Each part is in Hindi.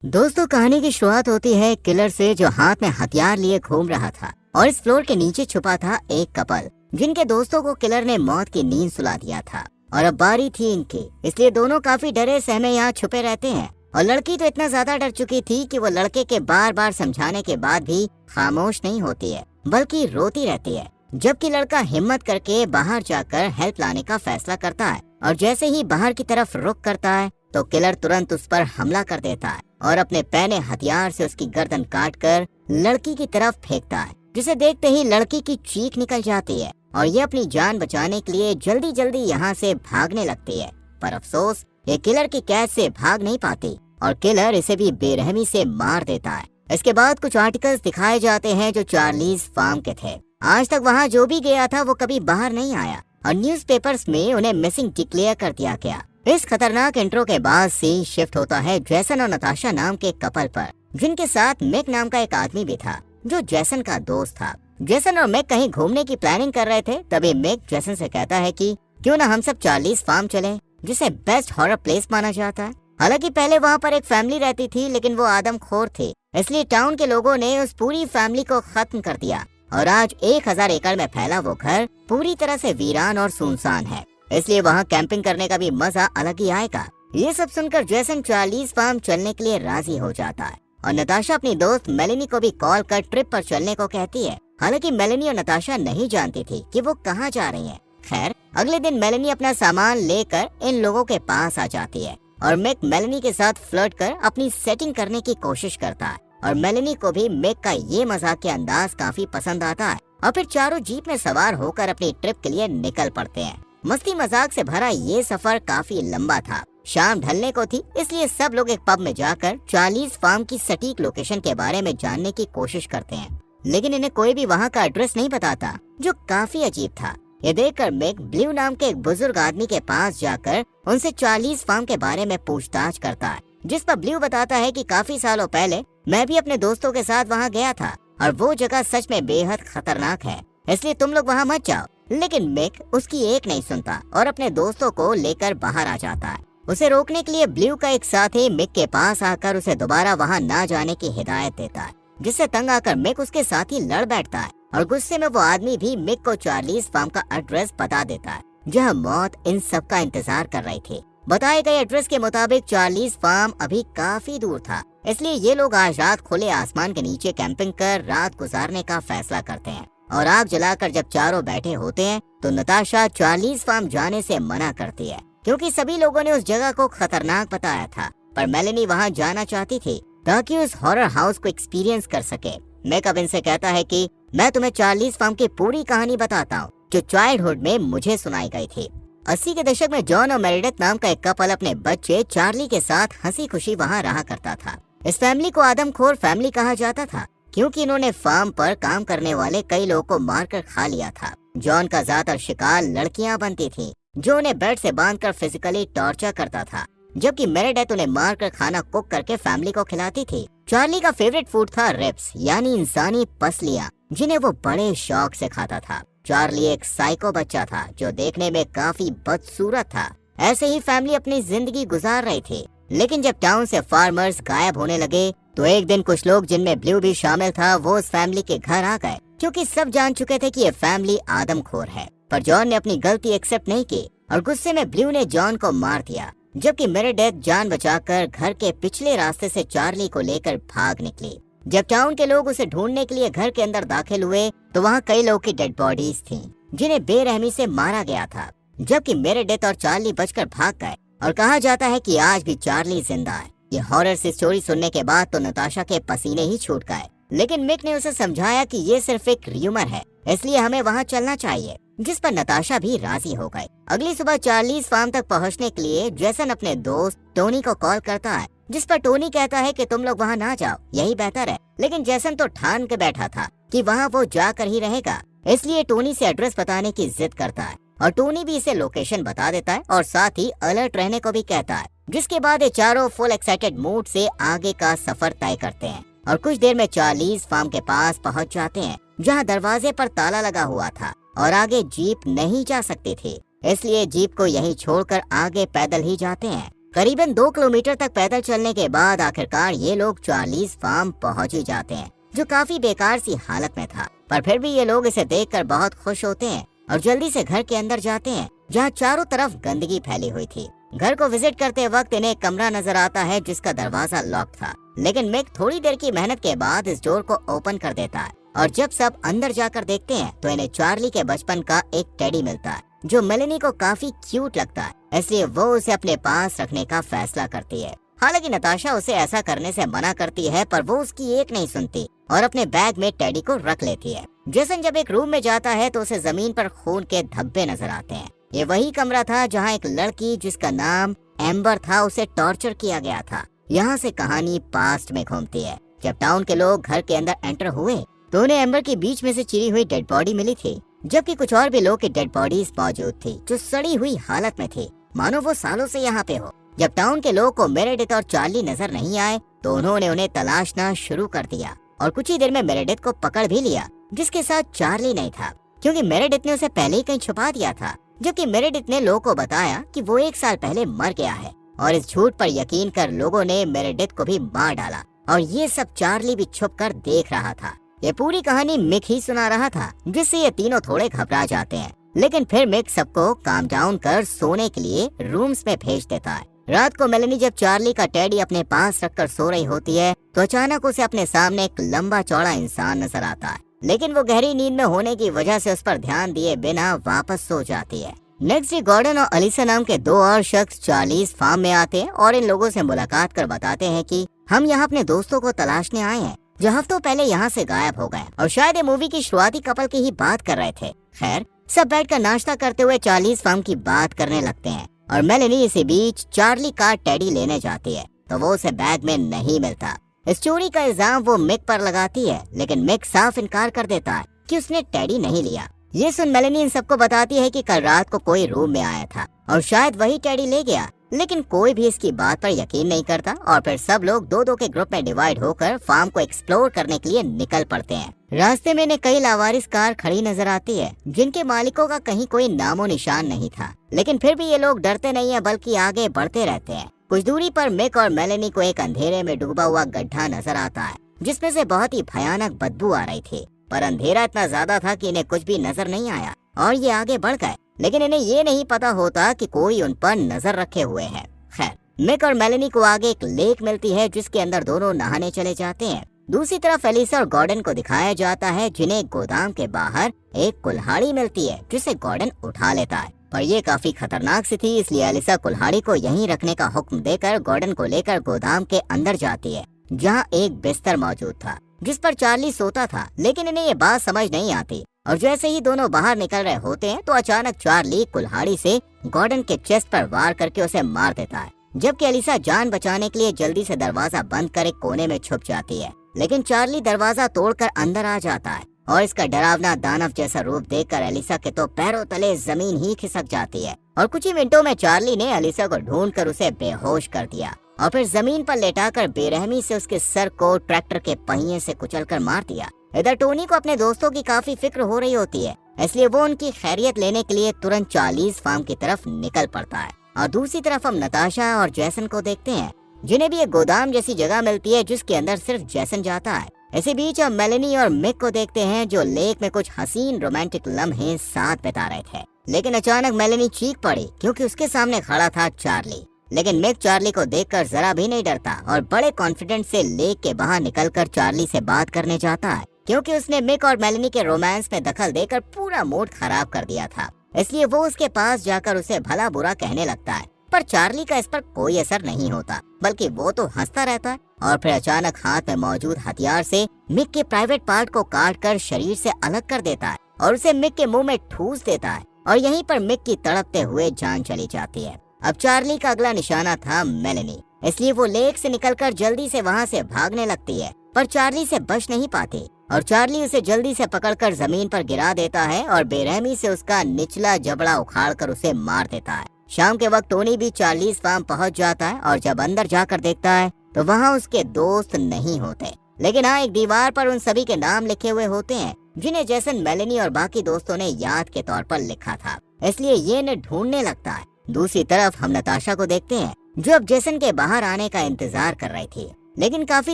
दोस्तों, कहानी की शुरुआत होती है किलर से जो हाथ में हथियार लिए घूम रहा था और इस फ्लोर के नीचे छुपा था एक कपल जिनके दोस्तों को किलर ने मौत की नींद सुला दिया था और अब बारी थी इनकी। इसलिए दोनों काफी डरे सहमे यहाँ छुपे रहते हैं और लड़की तो इतना ज्यादा डर चुकी थी कि वो लड़के के बार बार समझाने के बाद भी खामोश नहीं होती है बल्कि रोती रहती है। जबकि लड़का हिम्मत करके बाहर जाकर हेल्प लाने का फैसला करता है और जैसे ही बाहर की तरफ रुख करता है तो किलर तुरंत उस पर हमला कर देता है और अपने पैने हथियार से उसकी गर्दन काटकर लड़की की तरफ फेंकता है, जिसे देखते ही लड़की की चीख निकल जाती है और ये अपनी जान बचाने के लिए जल्दी जल्दी यहाँ से भागने लगती है। पर अफसोस, ये किलर की कैद से भाग नहीं पाती और किलर इसे भी बेरहमी से मार देता है। इसके बाद कुछ आर्टिकल्स दिखाए जाते हैं जो चार्लीज फार्म के थे। आज तक वहाँ जो भी गया था वो कभी बाहर नहीं आया और न्यूज़पेपर्स में उन्हें मिसिंग डिक्लेयर कर दिया गया। इस खतरनाक इंट्रो के बाद सीन शिफ्ट होता है जैसन और नताशा नाम के कपल पर, जिनके साथ मिक नाम का एक आदमी भी था जो जैसन का दोस्त था। जैसन और मिक कहीं घूमने की प्लानिंग कर रहे थे, तभी मिक जैसन से कहता है कि क्यों ना हम सब चार्लीज फार्म चलें, जिसे बेस्ट हॉरर प्लेस माना जाता है। हालांकि पहले वहाँ पर एक फैमिली रहती थी, लेकिन वो आदमखोर थे, इसलिए टाउन के लोगों ने उस पूरी फैमिली को खत्म कर दिया और आज 1000 एकड़ में फैला वो घर पूरी तरह से वीरान और सुनसान है। इसलिए वहाँ कैंपिंग करने का भी मजा अलग ही आएगा। ये सब सुनकर जैसन चार्लीज फार्म चलने के लिए राजी हो जाता है और नताशा अपनी दोस्त मेलेनी को भी कॉल कर ट्रिप पर चलने को कहती है। हालांकि मेलेनी और नताशा नहीं जानती थी कि वो कहाँ जा रही हैं। खैर, अगले दिन मेलेनी अपना सामान लेकर इन लोगों के पास आ जाती है और मिक मेलेनी के साथ फ्लर्ट कर अपनी सेटिंग करने की कोशिश करता है और मेलेनी को भी मिक का ये मजाकिया अंदाज काफी पसंद आता है और फिर चारों जीप में सवार होकर अपनी ट्रिप के लिए निकल पड़ते हैं। मस्ती मजाक से भरा ये सफर काफी लंबा था। शाम ढलने को थी, इसलिए सब लोग एक पब में जाकर चार्लीज फार्म की सटीक लोकेशन के बारे में जानने की कोशिश करते हैं, लेकिन इन्हें कोई भी वहाँ का एड्रेस नहीं बताता, जो काफी अजीब था। ये देखकर मिक ब्लू नाम के एक बुजुर्ग आदमी के पास जाकर उनसे चार्लीज फार्म के बारे में पूछताछ करता है, जिस पर ब्लू बताता है कि काफी सालों पहले मैं भी अपने दोस्तों के साथ वहाँ गया था और वो जगह सच में बेहद खतरनाक है, इसलिए तुम लोग वहाँ मत जाओ। लेकिन मिक उसकी एक नहीं सुनता और अपने दोस्तों को लेकर बाहर आ जाता है। उसे रोकने के लिए ब्लू का एक साथी मिक के पास आकर उसे दोबारा वहां ना जाने की हिदायत देता है, जिससे तंग आकर मिक उसके साथ ही लड़ बैठता है और गुस्से में वो आदमी भी मिक को चार्लीज फार्म का एड्रेस बता देता है, जहां मौत इन सब का इंतजार कर रही थी। बताए गए एड्रेस के मुताबिक चार्लीज फार्म अभी काफी दूर था, इसलिए ये लोग आज रात खुले आसमान के नीचे कैंपिंग कर रात गुजारने का फैसला करते हैं। और आग जलाकर जब चारों बैठे होते हैं तो नताशा चार्लीज फार्म जाने से मना करती है, क्योंकि सभी लोगों ने उस जगह को खतरनाक बताया था। पर मेलेनी वहां जाना चाहती थी ताकि उस हॉरर हाउस को एक्सपीरियंस कर सके। मिक अब इनसे कहता है कि मैं तुम्हें चार्लीज फार्म की पूरी कहानी बताता हूँ जो चाइल्डहुड में मुझे सुनाई गई थी। 80 के दशक में जॉन और मेरिडेथ नाम का एक कपल अपने बच्चे चार्ली के साथ हंसी खुशी वहाँ रहा करता था। इस फैमिली को आदमखोर फैमिली कहा जाता था, क्योंकि इन्होंने फार्म पर काम करने वाले कई लोगों को मारकर खा लिया था। जॉन का ज्यादातर शिकार लड़कियां बनती थीं, जो उन्हें बेड से बांधकर फिजिकली टॉर्चर करता था, जबकि मेरेडेथ उन्हें मारकर खाना कुक करके फैमिली को खिलाती थी। चार्ली का फेवरेट फूड था रिब्स, यानी इंसानी पसलियां, जिन्हें वो बड़े शौक से खाता था। चार्ली एक साइको बच्चा था जो देखने में काफी बदसूरत था। ऐसे ही फैमिली अपनी जिंदगी गुजार रही थी, लेकिन जब टाउन से फार्मर्स गायब होने लगे तो एक दिन कुछ लोग, जिनमें ब्लू भी शामिल था, वो उस फैमिली के घर आ गए, क्योंकि सब जान चुके थे कि ये फैमिली आदमखोर है। पर जॉन ने अपनी गलती एक्सेप्ट नहीं की और गुस्से में ब्लू ने जॉन को मार दिया, जबकि मेरेडेथ जान बचाकर घर के पिछले रास्ते से चार्ली को लेकर भाग निकली। जब टाउन के लोग उसे ढूंढने के लिए घर के अंदर दाखिल हुए तो वहाँ कई लोगों की डेड बॉडीज थीं, जिन्हें बेरहमी से मारा गया था, जबकि मेरेडेथ और चार्ली बचकर भाग गए और कहा जाता है कि आज भी चार्ली जिंदा है। ये हॉरर सी स्टोरी सुनने के बाद तो नताशा के पसीने ही छूट गए, लेकिन मिक ने उसे समझाया कि ये सिर्फ एक र्यूमर है, इसलिए हमें वहाँ चलना चाहिए, जिस पर नताशा भी राजी हो गई। अगली सुबह चार्लीज फार्म तक पहुँचने के लिए जैसन अपने दोस्त टोनी को कॉल करता है, जिस पर टोनी कहता है कि तुम लोग वहाँ ना जाओ, यही बेहतर है। लेकिन जैसन तो ठान के बैठा था कि वहाँ वो जाकर ही रहेगा, इसलिए टोनी से एड्रेस बताने की जिद करता है और टोनी भी इसे लोकेशन बता देता है और साथ ही अलर्ट रहने को भी कहता है। जिसके बाद ये चारों फुल एक्साइटेड मूड से आगे का सफर तय करते हैं और कुछ देर में चार्लीज फार्म के पास पहुंच जाते हैं, जहां दरवाजे पर ताला लगा हुआ था और आगे जीप नहीं जा सकती थी, इसलिए जीप को यहीं छोड़कर आगे पैदल ही जाते हैं। करीबन 2 किलोमीटर तक पैदल चलने के बाद आखिरकार ये लोग चार्लीज फार्म पहुंच ही जाते हैं, जो काफी बेकार सी हालत में था। पर फिर भी ये लोग इसे देखकर बहुत खुश होते हैं और जल्दी से घर के अंदर जाते हैं, जहाँ चारों तरफ गंदगी फैली हुई थी। घर को विजिट करते वक्त इन्हें एक कमरा नजर आता है जिसका दरवाजा लॉक था, लेकिन मिक थोड़ी देर की मेहनत के बाद इस डोर को ओपन कर देता है और जब सब अंदर जाकर देखते हैं तो इन्हें चार्ली के बचपन का एक टेडी मिलता है, जो मेलेनी को काफी क्यूट लगता है, इसलिए वो उसे अपने पास रखने का फैसला करती है। हालांकि नताशा उसे ऐसा करने से मना करती है, पर वो उसकी एक नहीं सुनती और अपने बैग में टेडी को रख लेती है। जेसन जब एक रूम में जाता है तो उसे जमीन पर खून के धब्बे नजर आते हैं। ये वही कमरा था जहाँ एक लड़की जिसका नाम एम्बर था उसे टॉर्चर किया गया था। यहाँ से कहानी पास्ट में घूमती है। जब टाउन के लोग घर के अंदर एंटर हुए तो उन्हें एम्बर के बीच में से चिरी हुई डेड बॉडी मिली थी, जबकि कुछ और भी लोग की डेड बॉडीज मौजूद थी जो सड़ी हुई हालत में थी, मानो वो सालों से यहाँ पे हो। जब टाउन के लोग को मेरेडिथ और चार्ली नजर नहीं आए तो उन्होंने उन्हें तलाशना शुरू कर दिया और कुछ ही देर में मेरेडिथ को पकड़ भी लिया, जिसके साथ चार्ली नहीं था, क्योंकि मेरेडिथ ने उसे पहले ही कहीं छुपा दिया था। जबकि मेरेडिथ ने लोगों को बताया कि वो 1 साल पहले मर गया है और इस झूठ पर यकीन कर लोगों ने मेरेडिथ को भी मार डाला और ये सब चार्ली भी छुप कर देख रहा था। ये पूरी कहानी मिक ही सुना रहा था, जिससे ये तीनों थोड़े घबरा जाते हैं, लेकिन फिर मिक सबको काम डाउन कर सोने के लिए रूम्स में भेज देता है। रात को मेलेनी जब चार्ली का टेडी अपने पास रखकर सो रही होती है तो अचानक उसे अपने सामने एक लंबा चौड़ा इंसान नजर आता है, लेकिन वो गहरी नींद में होने की वजह से उस पर ध्यान दिए बिना वापस सो जाती है। नेक्स्ट डे गॉर्डन और अलीसा नाम के 2 और शख्स चार्लीज फार्म में आते हैं और इन लोगों से मुलाकात कर बताते हैं कि हम यहाँ अपने दोस्तों को तलाशने आए हैं जो हफ्तों पहले यहाँ से गायब हो गए और शायद ये मूवी की शुरुआती कपल की ही बात कर रहे थे। खैर, सब बैठकर नाश्ता करते हुए चार्लीज फार्म की बात करने लगते हैं और मेलेनी इसी बीच चार्ली का टेडी लेने जाती है तो वो उसे बैग में नहीं मिलता। इस चोरी का इल्जाम वो मिक पर लगाती है, लेकिन मिक साफ इनकार कर देता है कि उसने टेडी नहीं लिया। ये सुन मेलेनी इन सबको बताती है कि कल रात को कोई रूम में आया था और शायद वही टेडी ले गया, लेकिन कोई भी इसकी बात पर यकीन नहीं करता और फिर सब लोग 2-2 के ग्रुप में डिवाइड होकर फार्म को एक्सप्लोर करने के लिए निकल पड़ते हैं। रास्ते में इन्हें कई लावारिस कार खड़ी नजर आती है जिनके मालिकों का कहीं कोई नामो निशान नहीं था, लेकिन फिर भी ये लोग डरते नहीं है बल्कि आगे बढ़ते रहते हैं। कुछ दूरी पर मिक और मेलेनी को एक अंधेरे में डूबा हुआ गड्ढा नजर आता है जिसमें से बहुत ही भयानक बदबू आ रही थी, पर अंधेरा इतना ज्यादा था कि इन्हें कुछ भी नजर नहीं आया और ये आगे बढ़ गए, लेकिन इन्हें ये नहीं पता होता कि कोई उन पर नजर रखे हुए है। खैर, मिक और मेलेनी को आगे एक लेक मिलती है जिसके अंदर दोनों नहाने चले जाते हैं। दूसरी तरफ एलिसा और गॉर्डन को दिखाया जाता है जिन्हें एक गोदाम के बाहर एक कुल्हाड़ी मिलती है जिसे गॉर्डन उठा लेता है, पर ये काफी खतरनाक सी थी, इसलिए एलिसा कुल्हाड़ी को यहीं रखने का हुक्म देकर गॉर्डन को लेकर गोदाम के अंदर जाती है जहाँ एक बिस्तर मौजूद था जिस पर चार्ली सोता था, लेकिन इन्हें ये बात समझ नहीं आती और जैसे ही दोनों बाहर निकल रहे होते हैं तो अचानक चार्ली कुल्हाड़ी से गॉर्डन के चेस्ट पर वार करके उसे मार देता है, जबकि एलिसा जान बचाने के लिए जल्दी से दरवाजा बंद कर एक कोने में छुप जाती है, लेकिन चार्ली दरवाजा तोड़कर अंदर आ जाता है और इसका डरावना दानव जैसा रूप देखकर एलिसा के तो पैरों तले जमीन ही खिसक जाती है और कुछ ही मिनटों में चार्ली ने एलिसा को ढूंढकर उसे बेहोश कर दिया और फिर जमीन पर लेटाकर बेरहमी से उसके सर को ट्रैक्टर के पहिए से कुचलकर मार दिया। इधर टोनी को अपने दोस्तों की काफी फिक्र हो रही होती है, इसलिए वो उनकी खैरियत लेने के लिए तुरंत चार्लीज फार्म की तरफ निकल पड़ता है और दूसरी तरफ हम नताशा और जैसन को देखते हैं जिन्हें भी एक गोदाम जैसी जगह मिलती है जिसके अंदर सिर्फ जैसन जाता है। इसी बीच हम मेलेनी और मिक को देखते हैं जो लेक में कुछ हसीन रोमांटिक लम्हे साथ बिता रहे थे, लेकिन अचानक मेलेनी चीख पड़ी क्योंकि उसके सामने खड़ा था चार्ली। लेकिन मिक चार्ली को देखकर जरा भी नहीं डरता और बड़े कॉन्फिडेंस से लेक के बाहर निकलकर चार्ली से बात करने जाता है, क्योंकि उसने मिक और मेलेनी के रोमांस में दखल देकर पूरा मूड खराब कर दिया था, इसलिए वो उसके पास जाकर उसे भला बुरा कहने लगता है। पर चार्ली का इस पर कोई असर नहीं होता, बल्कि वो तो हंसता रहता है और फिर अचानक हाथ में मौजूद हथियार से मिक के प्राइवेट पार्ट को काट कर शरीर से अलग कर देता है और उसे मिक के मुंह में ठूस देता है और यहीं पर मिक की तड़पते हुए जान चली जाती है। अब चार्ली का अगला निशाना था मेलेनी, इसलिए वो लेक से निकलकर जल्दी से वहाँ से भागने लगती है, पर चार्ली से बच नहीं पाती और चार्ली उसे जल्दी से पकड़कर जमीन पर गिरा देता है और बेरहमी से उसका निचला जबड़ा उखाड़कर उसे मार देता है। शाम के वक्त टोनी भी चार्लीज फार्म पहुंच जाता है और जब अंदर जाकर देखता है तो वहाँ उसके दोस्त नहीं होते, लेकिन हाँ, एक दीवार पर उन सभी के नाम लिखे हुए होते हैं जिन्हें जैसन, मेलेनी और बाकी दोस्तों ने याद के तौर पर लिखा था, इसलिए ये इन्हें ढूंढने लगता है। दूसरी तरफ हम नताशा को देखते हैं जो अब जेसन के बाहर आने का इंतजार कर रही थी। लेकिन काफी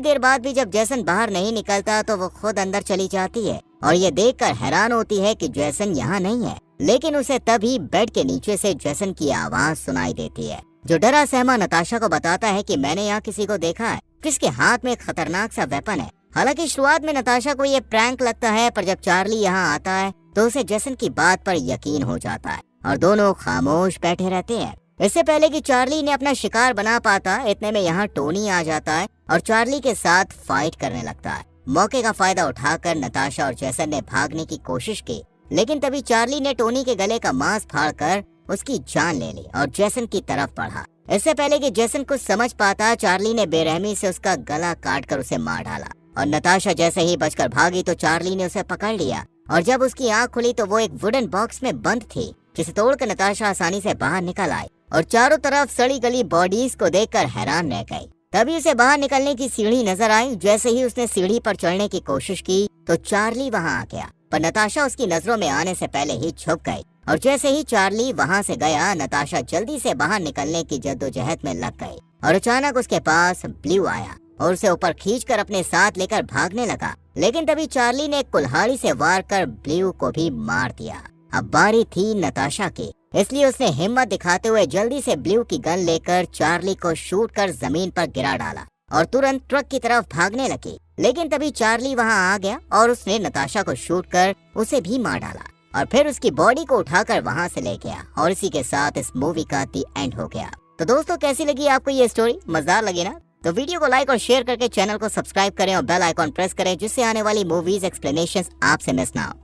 देर बाद भी जब जेसन बाहर नहीं निकलता तो वो खुद अंदर चली जाती है और ये देखकर हैरान होती है कि जेसन यहाँ नहीं है। लेकिन उसे तभी बेड के नीचे से जेसन की आवाज सुनाई देती है, जो डरा सहमा नताशा को बताता है कि मैंने यहाँ किसी को देखा है जिसके हाथ में एक खतरनाक सा वेपन है। हालांकि शुरुआत में नताशा को ये प्रैंक लगता है, पर जब चार्ली यहाँ आता है तो उसे जेसन की बात पर यकीन हो जाता है और दोनों खामोश बैठे रहते हैं। इससे पहले कि चार्ली ने अपना शिकार बना पाता, इतने में यहाँ टोनी आ जाता है और चार्ली के साथ फाइट करने लगता है। मौके का फायदा उठाकर नताशा और जेसन ने भागने की कोशिश की, लेकिन तभी चार्ली ने टोनी के गले का मांस फाड़कर उसकी जान ले ली और जेसन की तरफ बढ़ा। इससे पहले कि जेसन कुछ समझ पाता, चार्ली ने बेरहमी से उसका गला काटकर उसे मार डाला और नताशा जैसे ही बचकर भागी तो चार्ली ने उसे पकड़ लिया और जब उसकी आंख खुली तो वो एक वुडन बॉक्स में बंद थी, जिसे तोड़कर नताशा आसानी से बाहर निकल आई और चारों तरफ सड़ी गली बॉडीज को देखकर हैरान रह गई। तभी उसे बाहर निकलने की सीढ़ी नजर आई। जैसे ही उसने सीढ़ी पर चढ़ने की कोशिश की तो चार्ली वहां आ गया, पर नताशा उसकी नजरों में आने से पहले ही छुप गई और जैसे ही चार्ली वहां से गया, नताशा जल्दी से बाहर निकलने की जद्दोजहद में लग गई और अचानक उसके पास ब्लू आया और उसे ऊपर खींचकर अपने साथ लेकर भागने लगा। लेकिन तभी चार्ली ने कुल्हाड़ी से वार कर ब्लू को भी मार दिया। अब बारी थी नताशा की, इसलिए उसने हिम्मत दिखाते हुए जल्दी से ब्लू की गन लेकर चार्ली को शूट कर जमीन पर गिरा डाला और तुरंत ट्रक की तरफ भागने लगी। लेकिन तभी चार्ली वहां आ गया और उसने नताशा को शूट कर उसे भी मार डाला और फिर उसकी बॉडी को उठाकर वहां से ले गया और इसी के साथ इस मूवी का दी एंड हो गया। तो दोस्तों, कैसी लगी आपको ये स्टोरी? मजेदार लगी ना? तो वीडियो को लाइक और शेयर करके चैनल को सब्सक्राइब करें और बेल आइकॉन प्रेस करें, जिससे आने वाली मूवीज एक्सप्लेनेशंस आपसे मिस ना हो।